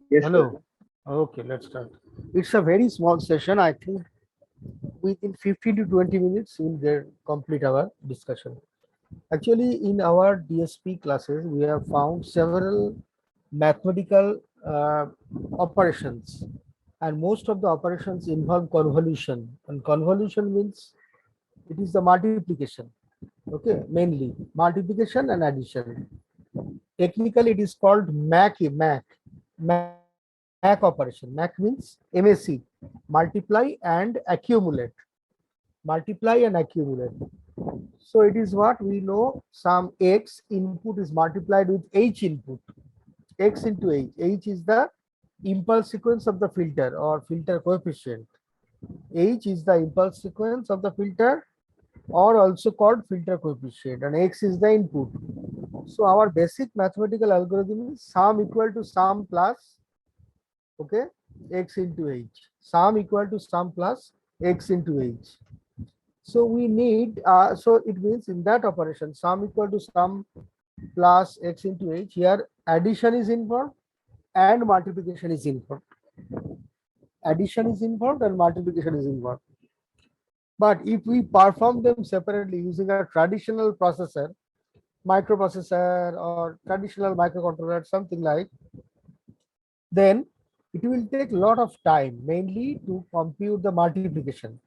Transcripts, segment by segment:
Yes, sir. Hello. Okay, let's start. It's a very small session. I think within 15 to 20 minutes we'll get complete our discussion. Actually, in our DSP classes, we have found several mathematical operations, and most of the operations involve convolution. And convolution means it is the multiplication. Okay, mainly multiplication and addition. Technically, it is called MAC operation. MAC means MAC, multiply and accumulate. Multiply and accumulate. So it is what we know. Some X input is multiplied with H input. X into H. H is the impulse sequence of the filter or filter coefficient. H is the impulse sequence of the filter or also called filter coefficient, and X is the input. So our basic mathematical algorithm is sum equal to sum plus, okay, X into H. Sum equal to sum plus X into H. So we need, so it means in that operation, sum equal to sum plus X into H, here addition is involved and multiplication is involved. Addition is involved and multiplication is involved. But if we perform them separately using a traditional processor, microprocessor or traditional microcontroller, something like, then it will take a lot of time, mainly to compute the multiplication.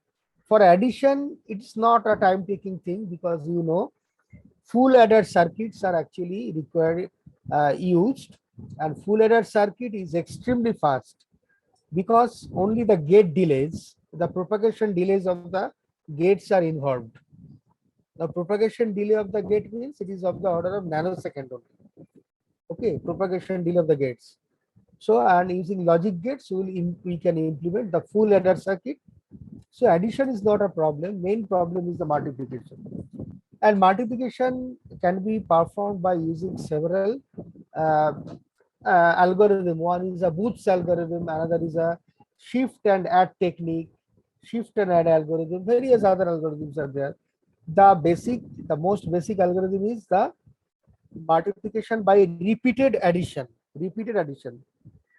For addition, it's not a time taking thing because full adder circuits are actually required used, and full adder circuit is extremely fast because only the gate delays, the propagation delays of the gates are involved. The propagation delay of the gate means it is of the order of nanosecond only. Okay, propagation delay of the gates. So, and using logic gates, we can implement the full adder circuit. So addition is not a problem. Main problem is the multiplication. And multiplication can be performed by using several uh, algorithm. One is a Booth's algorithm, another is a shift and add technique, shift and add algorithm. Various other algorithms are there. The most basic algorithm is the multiplication by repeated addition. Repeated addition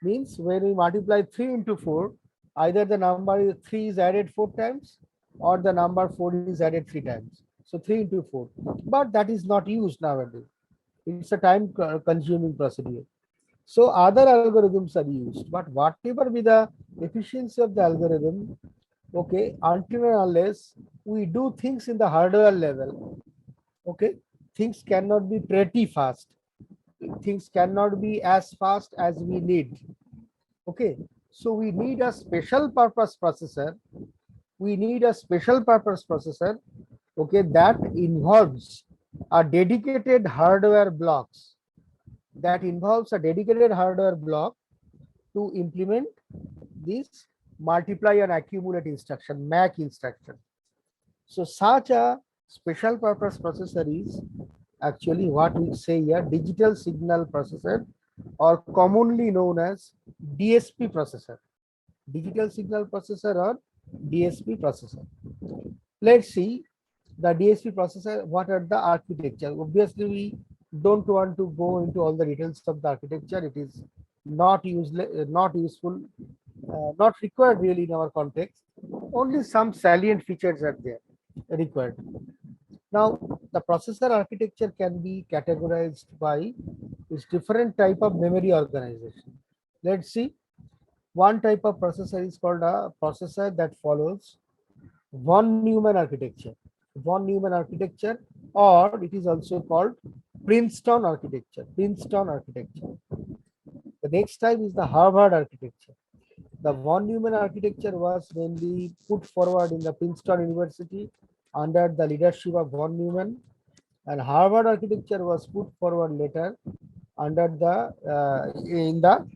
means when we multiply 3 into 4, either the number 3 is added 4 times or the number 4 is added 3 times. So 3 into 4. But that is not used nowadays. It's a time consuming procedure. So other algorithms are used, but whatever be the efficiency of the algorithm, okay, until and unless we do things in the hardware level, okay, things cannot be pretty fast. Things cannot be as fast as we need. Okay, so we need a special purpose processor. We need a special purpose processor, okay, that involves a dedicated hardware blocks. That involves a dedicated hardware block to implement this multiply and accumulate instruction, MAC instruction. So such a special purpose processor is actually what we say here, digital signal processor, or commonly known as DSP processor. Digital signal processor or DSP processor. Let's see the DSP processor, what are the architecture. Obviously, we don't want to go into all the details of the architecture. It is not useful, not required really in our context. Only some salient features are there required. Now, the processor architecture can be categorized by its different type of memory organization. Let's see. One type of processor is called a processor that follows von Neumann architecture. Von Neumann architecture, or it is also called Princeton architecture. Princeton architecture. The next type is the Harvard architecture. The von Neumann architecture was mainly put forward in the Princeton University under the leadership of von Neumann, and Harvard architecture was put forward later under the in the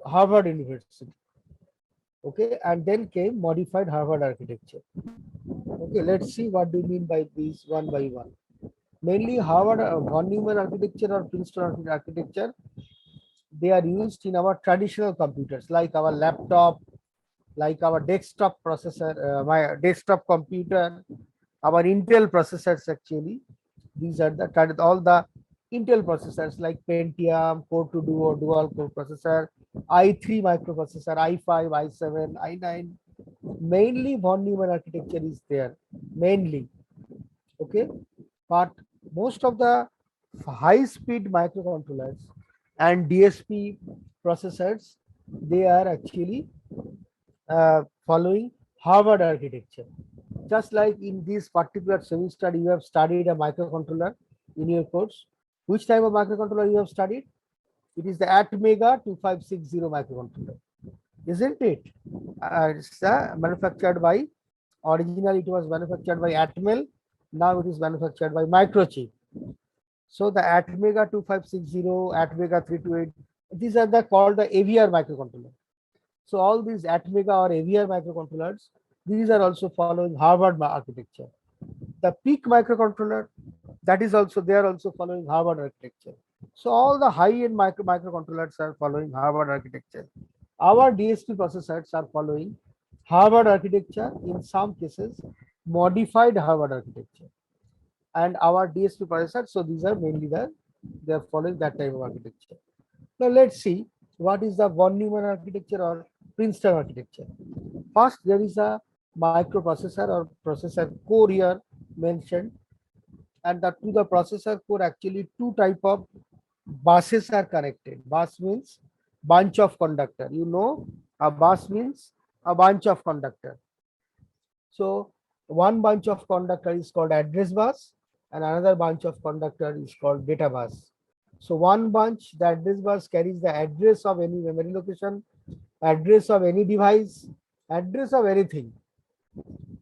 Harvard University. Okay, and then came modified Harvard architecture. Okay, let's see what do you mean by these one by one. Mainly Harvard von Neumann architecture or Princeton architecture, they are used in our traditional computers like our laptop, like our desktop processor, my desktop computer, our Intel processors actually. These are the all the Intel processors like Pentium, Core 2 Duo, dual core processor, i3 microprocessor, i5, i7, i9. Mainly von Neumann architecture is there, mainly. Okay, but most of the high speed microcontrollers and DSP processors, they are actually following Harvard architecture. Just like in this particular semester, you have studied a microcontroller in your course. Which type of microcontroller you have studied? It is the Atmega 2560 microcontroller, isn't it? It's manufactured by, originally it was manufactured by Atmel, now it is manufactured by Microchip. So the Atmega 2560, Atmega 328, these are the called the AVR microcontroller. So all these Atmega or AVR microcontrollers, these are also following Harvard architecture. The PEAK microcontroller, that is also, they are also following Harvard architecture. So all the high-end microcontrollers are following Harvard architecture. Our DSP processors are following Harvard architecture, in some cases modified Harvard architecture. And our DSP processors, so these are mainly they are following that type of architecture. Now let's see what is the von Neumann architecture or Princeton architecture. First, there is a microprocessor or processor core here mentioned, and to the processor core actually two type of buses are connected. Bus means bunch of conductor. You know, a bus means a bunch of conductor. So one bunch of conductor is called address bus, and another bunch of conductor is called data bus. So one bunch, the address bus carries the address of any memory location, address of any device, address of anything.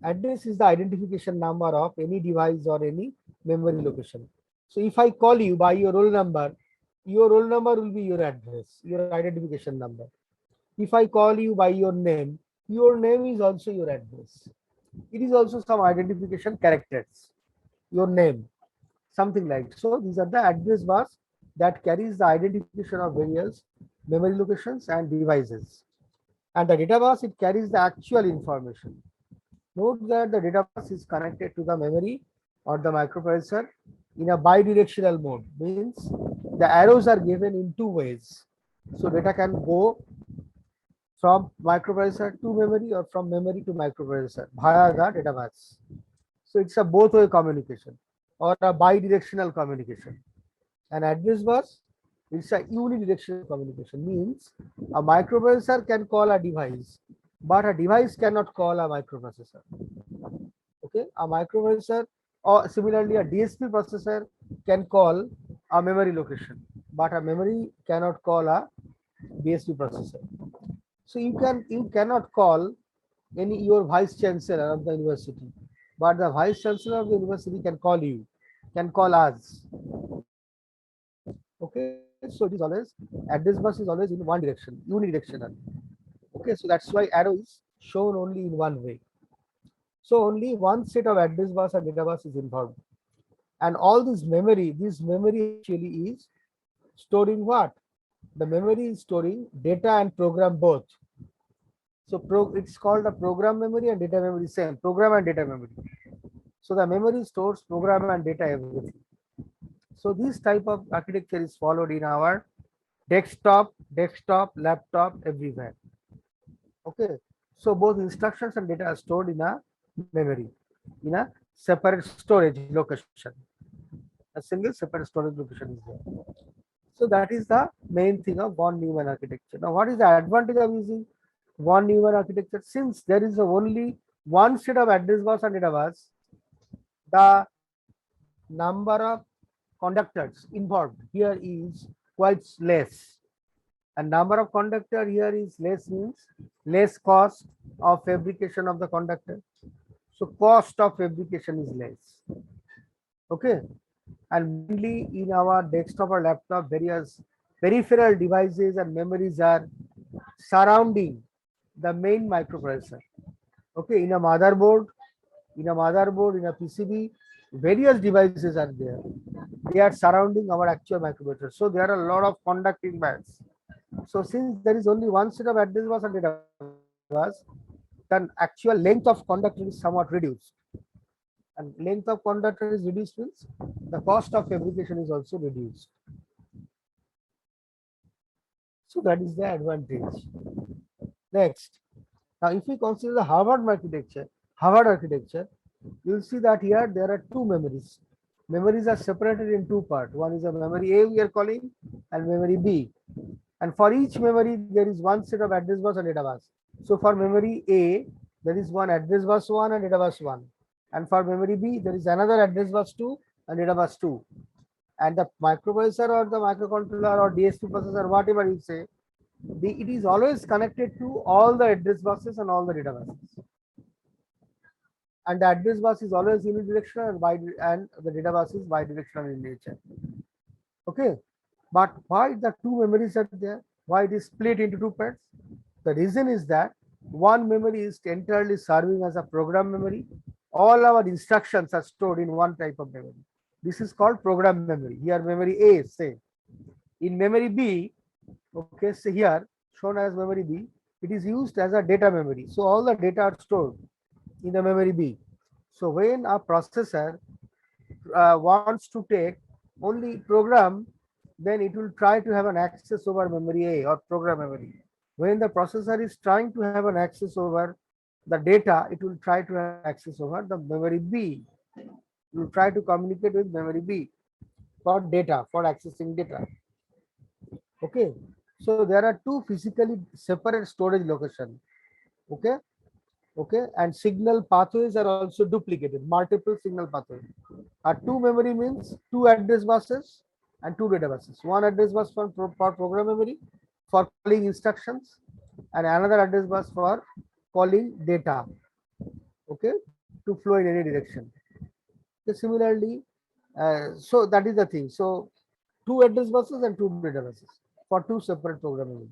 Address is the identification number of any device or any memory location. So if I call you by your roll number will be your address, your identification number. If I call you by your name is also your address. It is also some identification characters, your name, something like. So these are the address bus that carries the identification of various memory locations and devices. And the data bus, it carries the actual information. Note that the data bus is connected to the memory or the microprocessor in a bidirectional mode, means the arrows are given in two ways. So data can go from microprocessor to memory or from memory to microprocessor via the data bus. So it's a both way communication or a bidirectional communication. An address bus, it's a unidirectional communication, means a microprocessor can call a device, but a device cannot call a microprocessor. Okay, a microprocessor or similarly a DSP processor can call a memory location, but a memory cannot call a DSP processor. So you cannot call any your vice chancellor of the university, but the vice chancellor of the university can call you, can call us. Okay, so it is always, address bus is always in one direction, unidirectional. Okay, so that's why arrow is shown only in one way. So only one set of address bus and data bus is involved. And all this memory actually is storing what? The memory is storing data and program both. So it's called a program memory and data memory, same program and data memory. So the memory stores program and data everything. So this type of architecture is followed in our desktop, laptop, everywhere. Okay. So both instructions and data are stored in a memory, in a separate storage location. A single separate storage location is there. So that is the main thing of von Neumann architecture. Now, what is the advantage of using von Neumann architecture? Since there is only one set of address bus and data bus, the number of conductors involved here is quite less. And number of conductor here is less, means less cost of fabrication of the conductor. So cost of fabrication is less. Okay. And mainly in our desktop or laptop, various peripheral devices and memories are surrounding the main microprocessor. Okay, in a motherboard, in a PCB, various devices are there. They are surrounding our actual microprocessor. So there are a lot of conducting bands. So since there is only one set of address bus and data bus, then actual length of conductor is somewhat reduced. and length of conductor is reduced means the cost of fabrication is also reduced. So that is the advantage. Next, now if we consider the Harvard architecture, you'll see that here there are two memories. Memories are separated in two parts. One is a memory A we are calling and memory B. And for each memory, there is one set of address bus and data bus. So for memory A, there is one address bus 1 and data bus 1. And for memory B, there is another address bus 2 and data bus 2. And the microprocessor or the microcontroller or DSP processor, whatever you say, it is always connected to all the address buses and all the data buses. And the address bus is always unidirectional and the data bus is bidirectional in nature. Okay, but why the two memories are there? Why it is split into two parts? The reason is that one memory is entirely serving as a program memory. All our instructions are stored in one type of memory. This is called program memory. Here memory A, say. In memory B, okay, say here shown as memory B, it is used as a data memory. So all the data are stored in the memory B. So when a processor wants to take only program, then it will try to have an access over memory A or program memory. When the processor is trying to have an access over the data, it will try to have access over the memory B. It will try to communicate with memory B for data, for accessing data. Okay, so there are two physically separate storage locations. Okay, and signal pathways are also duplicated, multiple signal pathways. A two memory means two address buses and two data buses. One address bus for program memory for calling instructions and another address bus for calling data, okay, to flow in any direction. Okay, similarly, so that is the thing. So two address buses and two data buses for two separate program memory.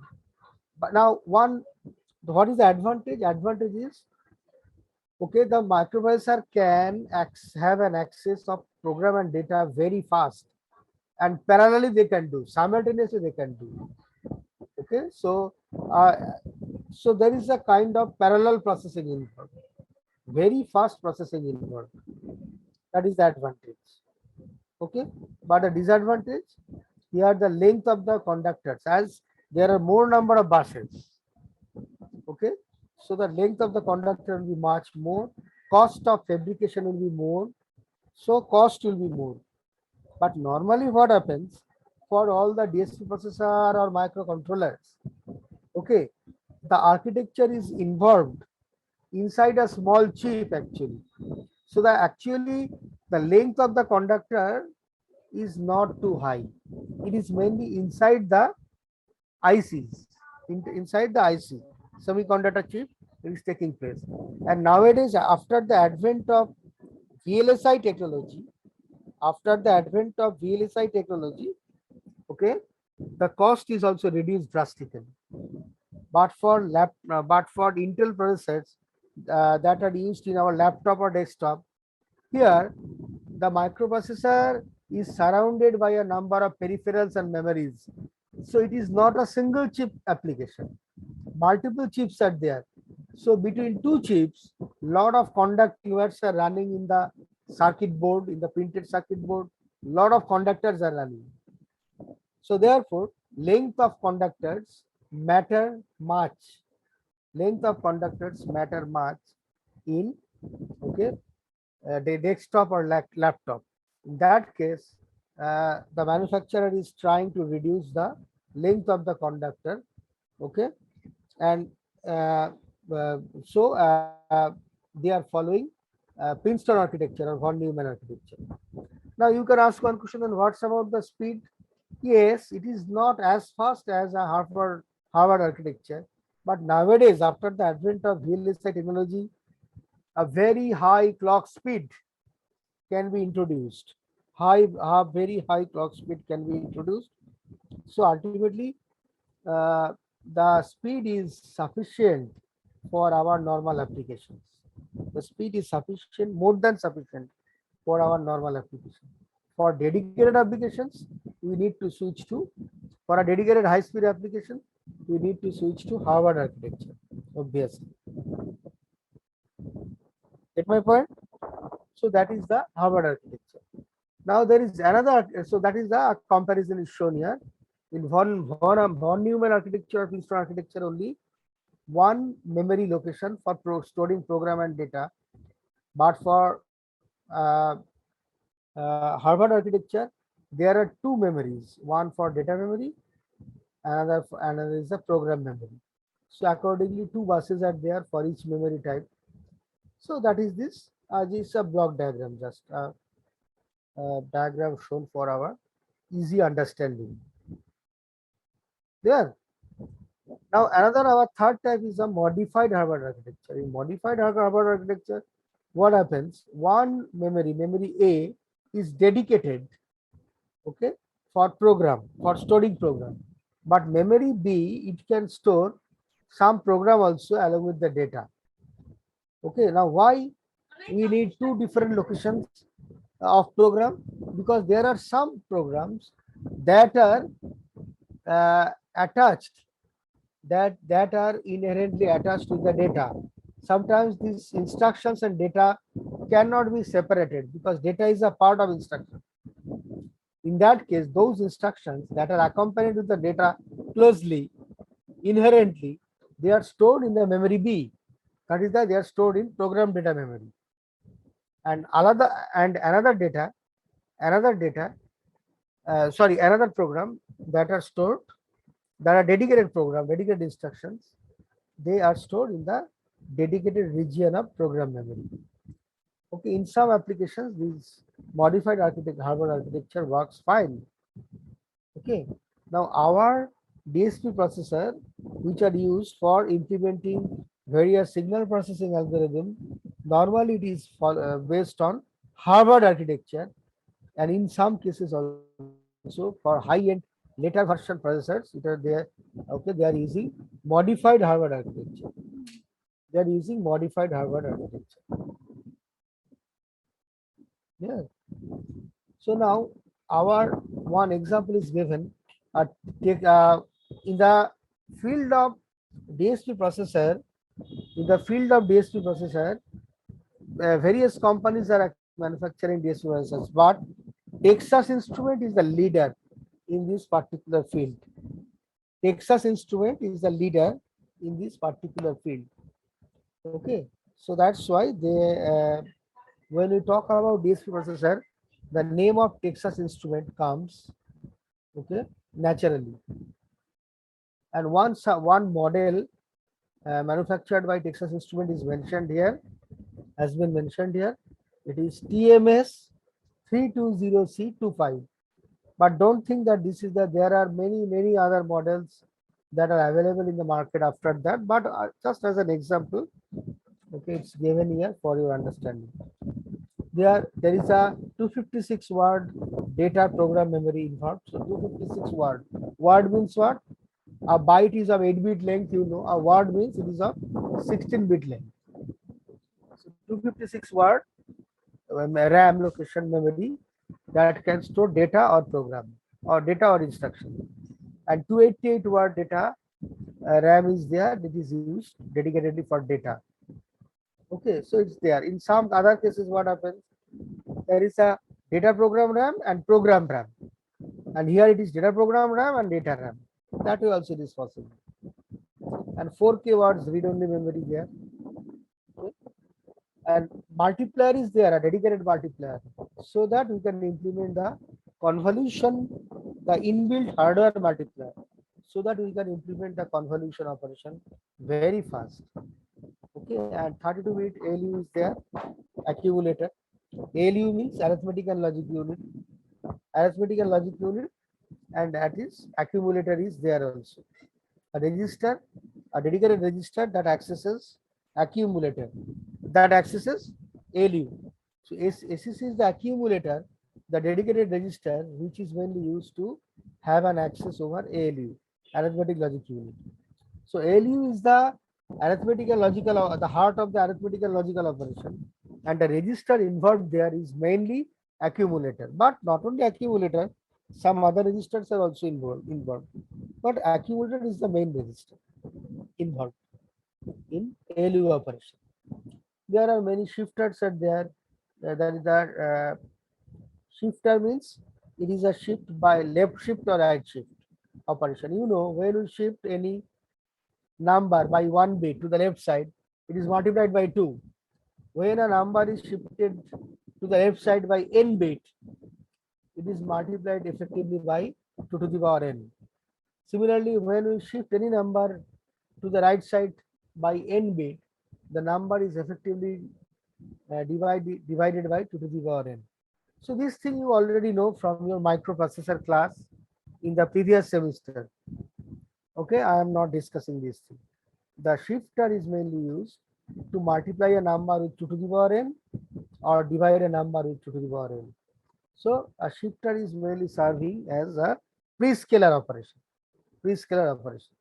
But now what is the advantage? Advantage is, okay, the microprocessor can have an access of program and data very fast, and parallelly they can do, simultaneously they can do. Okay, so so there is a kind of parallel processing involved, very fast processing involved. That is the advantage. Okay, but the disadvantage, here the length of the conductors, as there are more number of buses. Okay, so the length of the conductor will be much more, cost of fabrication will be more, so cost will be more. But normally what happens for all the DSP processor or microcontrollers, okay, the architecture is involved inside a small chip actually. So that actually the length of the conductor is not too high. It is mainly inside the ICs, inside the IC, semiconductor chip, it is taking place. And nowadays, after the advent of VLSI technology, okay, the cost is also reduced drastically. But for Intel processors that are used in our laptop or desktop, here the microprocessor is surrounded by a number of peripherals and memories. So it is not a single chip application. Multiple chips are there. So between two chips, lot of conducting wires are running in the circuit board, in the printed circuit board. Lot of conductors are running. So therefore, length of conductors matter much. Length of conductors matter much in, okay, the desktop or laptop. In that case, the manufacturer is trying to reduce the length of the conductor, okay, and so they are following Princeton architecture or von Neumann architecture. Now you can ask one question: then what's about the speed? Yes, it is not as fast as a Harvard architecture, but nowadays, after the advent of VLSI technology, a very high clock speed can be introduced. Very high clock speed can be introduced. So ultimately, the speed is sufficient for our normal applications. The speed is sufficient, more than sufficient for our normal application. For dedicated applications, we need to switch to, for a dedicated high-speed application, we need to switch to Harvard architecture, obviously. Get my point? So that is the Harvard architecture. Now there is another, so that is the comparison is shown here. In von Neumann architecture or Princeton architecture, only one memory location for storing program and data, but for Harvard architecture, there are two memories, one for data memory, another is the program memory. So accordingly, two buses are there for each memory type. So that is this. This is a block diagram, just diagram shown for our easy understanding. There. Now another our third type is a modified Harvard architecture. In modified Harvard architecture, what happens? One memory A, is dedicated, okay, for program, for storing program. But memory B, it can store some program also along with the data. Okay, now why we need two different locations of program? Because there are some programs that are attached, that are inherently attached to the data. Sometimes these instructions and data cannot be separated because data is a part of instruction. In that case, those instructions that are accompanied with the data closely, inherently, they are stored in the memory B. That is that they are stored in program data memory. And another program that are stored, that are dedicated program, dedicated instructions, they are stored in the dedicated region of program memory. Okay, in some applications, this modified Harvard architecture works fine. Okay, now our DSP processor, which are used for implementing various signal processing algorithm, normally it is based on Harvard architecture, and in some cases also for high-end later version processors, they are using modified Harvard architecture. They are using modified Harvard architecture. Yeah. So now our one example is given. Take in the field of DSP processor. In the field of DSP processor, various companies are actually manufacturing DSP processors, but Texas Instrument is the leader in this particular field. Texas Instrument is the leader in this particular field. Okay, so that's why when we talk about DSP processor, the name of Texas Instrument comes, okay, naturally. And one model manufactured by Texas Instrument is mentioned here, has been mentioned here. It is TMS 320C25. But don't think that this is there are many other models that are available in the market after that. But just as an example, okay, it's given here for your understanding. There is a 256 word data program memory involved. So 256 word. Word means what? A byte is of 8-bit length, you know. A word means it is of 16-bit length. So 256 word RAM location memory that can store data or program or data or instruction. And 288 word data RAM is there that is used dedicatedly for data. Okay, so it's there. In some other cases, what happens? There is a data program RAM and program RAM. And here it is data program RAM and data RAM. That way also it is possible. And 4K words read-only memory there. Okay. And multiplier is there, a dedicated multiplier, so that we can implement the convolution, the inbuilt hardware multiplier, so that we can implement the convolution operation very fast. Okay, and 32-bit ALU is there, accumulator. ALU means arithmetic and logic unit. Arithmetic and logic unit, and that is accumulator is there also. A register, a dedicated register that accesses accumulator, that accesses ALU. So ACC is the accumulator, the dedicated register, which is mainly used to have an access over ALU, arithmetic logic unit. So ALU is the arithmetical logical, the heart of the arithmetical logical operation, and the register involved there is mainly accumulator. But not only accumulator, some other registers are also involved. But accumulator is the main register involved in ALU operation. There are many shifters are there, that is the shifter means it is a shift by left shift or right shift operation. You know, when we shift any number by 1 bit to the left side, it is multiplied by 2. When a number is shifted to the left side by n bit, it is multiplied effectively by 2 to the power n. Similarly, when we shift any number to the right side by n bit, the number is effectively divided by 2 to the power n. So this thing you already know from your microprocessor class in the previous semester. Okay, I am not discussing this thing. The shifter is mainly used to multiply a number with 2 to the power n or divide a number with 2 to the power n. So a shifter is mainly serving as a prescaler operation. Prescaler operation.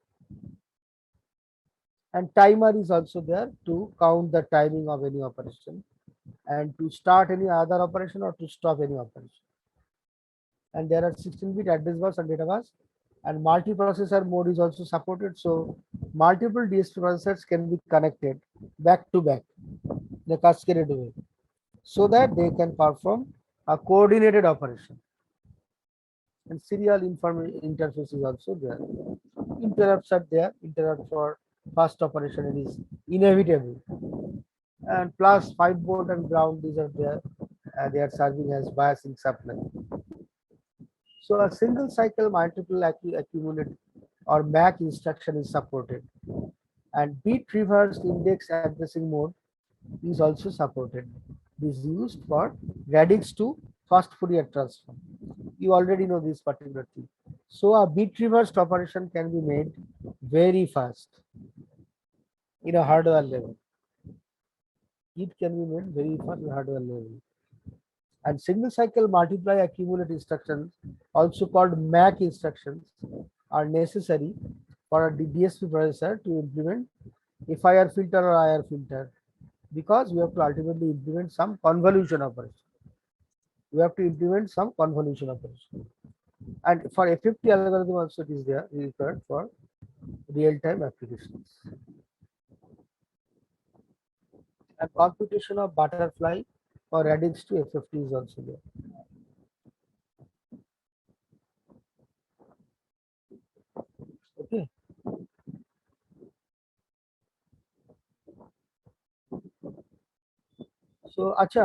And timer is also there to count the timing of any operation and to start any other operation or to stop any operation. And there are 16-bit address bus and data bus, and multiprocessor mode is also supported. So multiple DSP processors can be connected back to back in a cascaded way so that they can perform a coordinated operation. And serial information interface is also there. Interrupts are there. Interrupt for fast operation it is inevitable. And plus 5 volt and ground, these are there. They are serving as biasing supply. So a single cycle multiple accumulate or MAC instruction is supported, and bit reverse index addressing mode is also supported. This is used for radix to fast Fourier transform. You already know this particular thing. So a bit reversed operation can be made very fast in a hardware level. It can be made very fast in hardware level. And single cycle multiply accumulate instructions, also called MAC instructions, are necessary for a DSP processor to implement FIR filter or IR filter, because we have to ultimately implement some convolution operation. We have to implement some convolution operation. And for FFT algorithm also it is there required for real-time applications. And computation of butterfly or radix to FFT is also there. Okay. So আচ্ছা,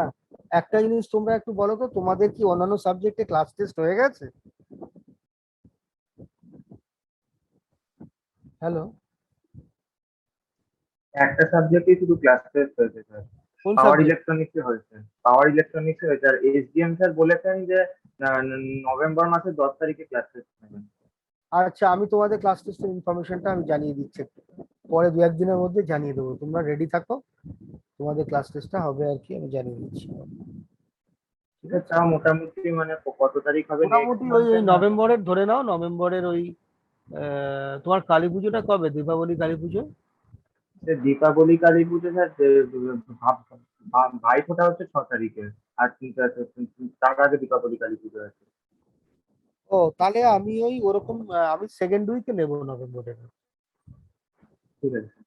একটা জিনিস তোমরা একটু বলো তো, তোমাদের কি অন্যান্য সাবজেক্টে ক্লাস টেস্ট হয়ে গেছে? হ্যালো, একটা সাবজেক্টে শুধু ক্লাস টেস্ট হয়েছে স্যার, কোন পাওয়ার সাবজেক্ট? ইলেকট্রনিক্সে হয়েছে। পাওয়ার ইলেকট্রনিক্সে হয়েছে, আর এসডিএম স্যার বলেছেন যে নভেম্বর মাসের 10 তারিখে ক্লাস টেস্ট নেবেন। আচ্ছা, আমি তোমাদের ক্লাস টেস্টের ইনফরমেশনটা আমি জানিয়ে দিচ্ছি, পরে 2-1 দিনের মধ্যে জানিয়ে দেবো। তোমরা রেডি থাকো, তোমাদের ক্লাস টেস্টটা হবে আর কি, আমি জানিয়ে দিচ্ছি। ঠিক আছে, তাও মোটামুটি মানে কত তারিখ হবে? মোটামুটি ওই নভেম্বরের ধরে নাও, নভেম্বরের ওই তোমার কালী পুজোটা কবে? দীপাবলি কালী পুজো? দীপাবলি কালী পুজো স্যার, ভাইফোঁটা হচ্ছে 6 তারিখে, আর তার আগে দীপাবলি কালী পুজো আছে। ও, তাহলে আমি ওই ওরকম আমি সেকেন্ড উইকে নেবো নভেম্বরের, ঠিক আছে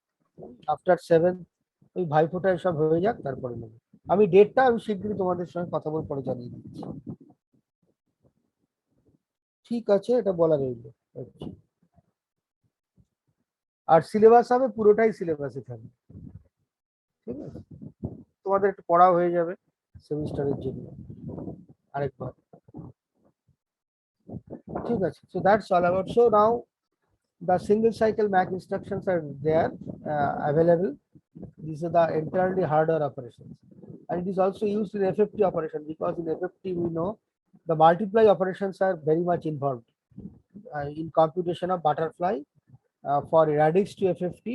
আফটার 7 ওই ভাইফোঁটা সব হয়ে যাক তারপরে নেবো। আমি ডেটটা আমি শীঘ্রই তোমাদের সঙ্গে কথা বলে পরে জানিয়ে দিচ্ছি। ঠিক আছে, এটা বলা রইল। আর সিলেবাস হবে পুরোটাই সিলেবাসে থাকবে, ঠিক আছে? তোমাদের একটু পড়া হয়ে যাবে সেমিস্টারের জন্য আরেকবার, ঠিক আছে? So that's all about. So now the single cycle MAC instructions are there available. These are the entirely hardware operations, and it is also used in FFT operation, because in FFT we know the multiply operations are very much involved in computation of butterfly. For radix to FFT,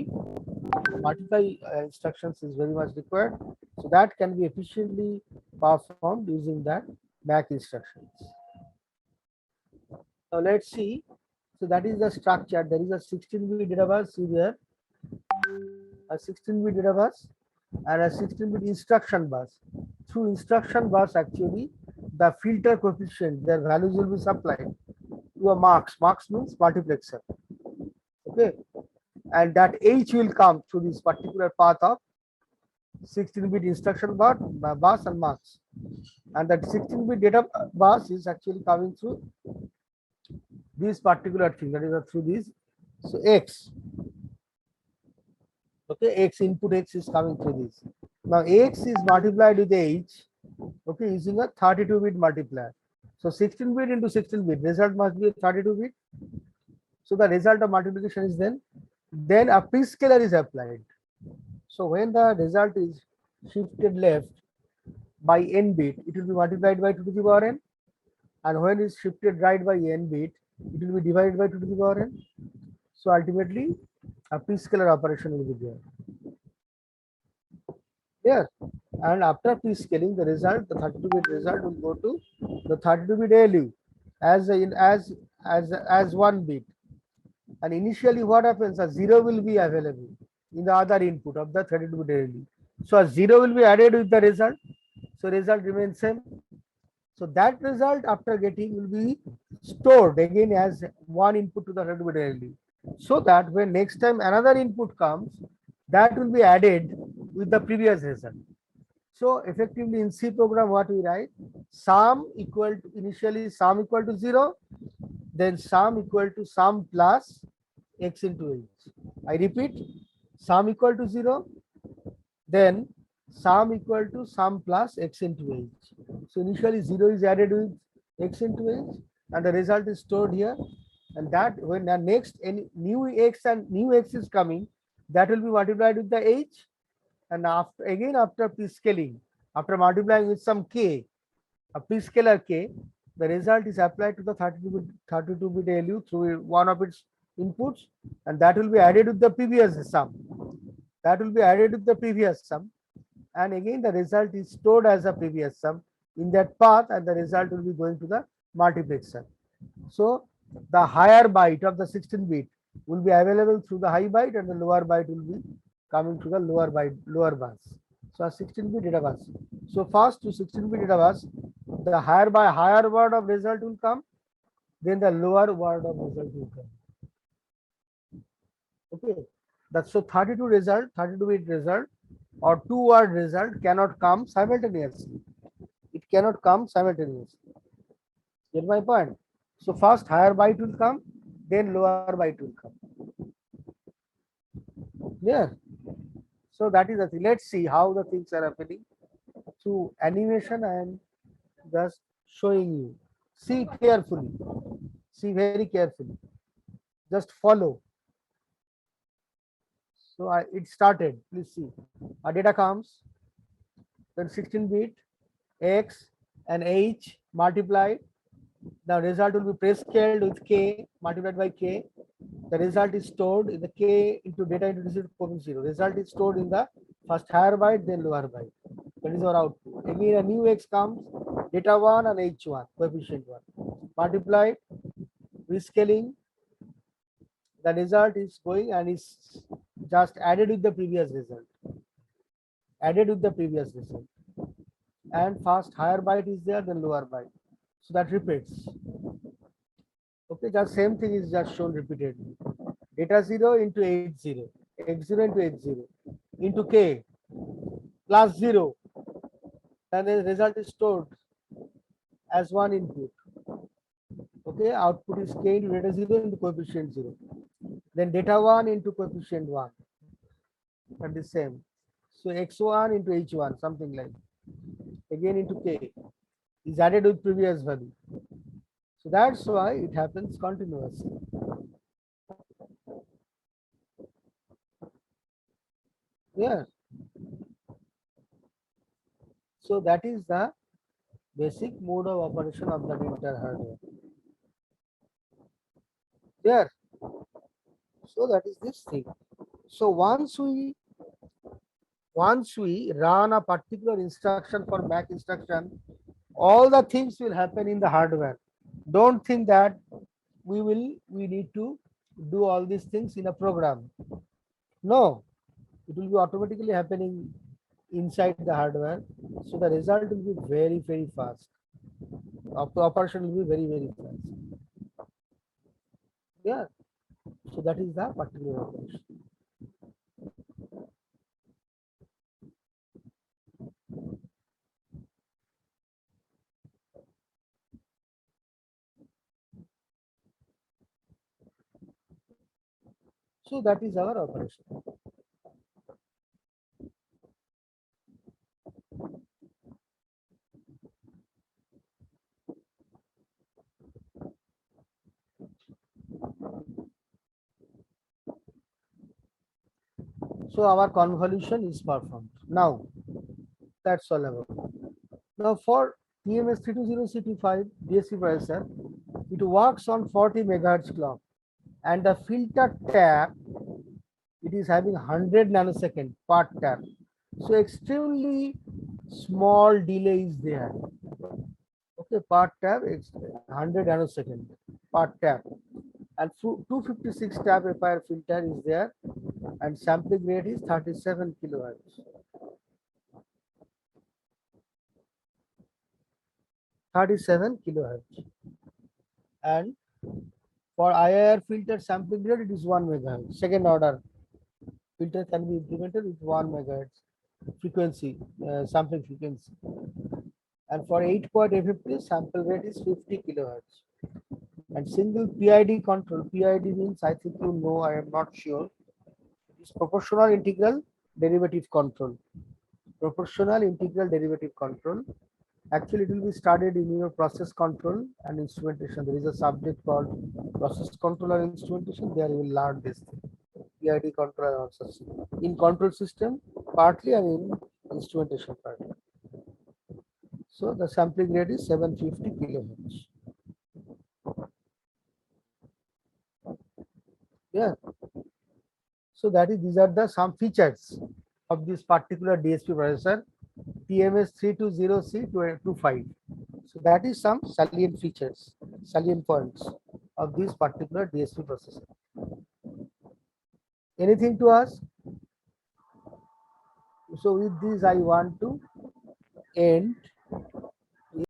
multiply instructions is very much required, so that can be efficiently performed using that MAC instructions. Now let's see. So that is the structure. There is a 16-bit data bus here, a 16-bit data bus, and a 16-bit instruction bus. Through instruction bus, actually, the filter coefficient, their values will be supplied to a mux. Mux means multiplexer. Okay, and that H will come through this particular path of 16-bit instruction bus and marks, and that 16-bit data bus is actually coming through this particular thing, that is through this. So X, okay, X input X is coming through this. Now X is multiplied with H, okay, using a 32-bit multiplier. So 16-bit into 16-bit, result must be a 32-bit. So the result of multiplication is then a prescaler is applied. So when the result is shifted left by n bit, it will be multiplied by 2 to the power n, and when it's shifted right by n bit, it will be divided by 2 to the power n. So ultimately, a prescaler operation will be there. And after prescaling, the result, the 32-bit result will go to the 32-bit ALU as 1 bit. And initially, what happens? A 0 will be available in the other input of the 32-bit ALU. So a 0 will be added with the result. So result remains same. So that result after getting will be stored again as one input to the 32-bit ALU. So that when next time another input comes, that will be added with the previous result. So effectively in C program, what we write? Sum equal to, initially sum equal to 0, then sum equal to sum plus X into H. I repeat, sum equal to 0, then sum equal to sum plus X into H. So initially 0 is added with X into H, and the result is stored here. And that when the next any new X and new X is coming, that will be multiplied with the H. And after again after prescaling, after multiplying with some K, a prescaler K, the result is applied to the 32-bit ALU through one of its inputs, and that will be added with the previous sum. That will be added with the previous sum, and again the result is stored as a previous sum in that path, and the result will be going to the multiplexer. So the higher byte of the 16-bit will be available through the high byte, and the lower byte will be coming to the lower bus. So a 16-bit data bus. So first to 16-bit data bus, the higher word of result will come, then the lower word of result will come. Okay, that's so 32-bit result or 2-word result cannot come simultaneously. It cannot come simultaneously. Get my point? So first higher byte will come, then lower byte will come. Yeah. So that is the thing. Let's see how the things are happening through animation. I am just showing you. See carefully. See very carefully. Just follow. So it started. Please see. Our data comes. Then 16-bit X and H multiplied. The result will be prescaled with K multiplied by K. The result is stored in the K into data into 0.0. Result is stored in the first higher byte, then lower byte. That is our output. Again, a new X comes, data 1 and H1, coefficient 1. Multiplied, rescaling. The result is going and is just added with the previous result. Added with the previous result. And first higher byte is there, then lower byte. So that repeats. Okay, just same thing is just shown repeatedly. Data 0 into H0, X0 into H0 into K plus 0. Then the result is stored as one input. Okay, output is K into data 0 into coefficient 0. Then data 1 into coefficient 1. And the same. So X1 into H1, something like again into K is added with previous value. So that's why it happens continuously. Yeah. So that is the basic mode of operation of the entire hardware. There. So that is this thing. So once we run a particular instruction for MAC instruction, all the things will happen in the hardware. Don't think that we need to do all these things in a program. No, it will be automatically happening inside the hardware. So the result will be very, very fast. Operation will be very, very fast. Yeah. So that is the particular operation. So that is our operation. So our convolution is performed. Now that's all about. Now for TMS320CT5 DSP processor, it works on 40 megahertz clock, and the filter tap, it is having 100 nanosecond per tap. So extremely small delay is there. Okay, per tap it's 100 nanosecond per tap, and 256 tap FIR filter is there, and sampling rate is 37 kilohertz. 37 kilohertz. And for IIR filter sampling rate, it is 1 megahertz. Second order filter can be implemented with 1 megahertz frequency, sampling frequency. And for 8-point FFT, sample rate is 50 kilohertz. And single PID control. PID means, I think you know, I am not sure. It's proportional integral derivative control. Proportional integral derivative control. Actually, it will be studied in your process control and instrumentation. There is a subject called process control and instrumentation. There you will learn this thing. PID control and also in control system partly and in instrumentation partly. So the sampling rate is 750 kilohertz. Yeah. So that is, these are the some features of this particular DSP processor, TMS320C25. So that is some salient features, salient points of this particular DSP processor. Anything to ask? So with this, I want to end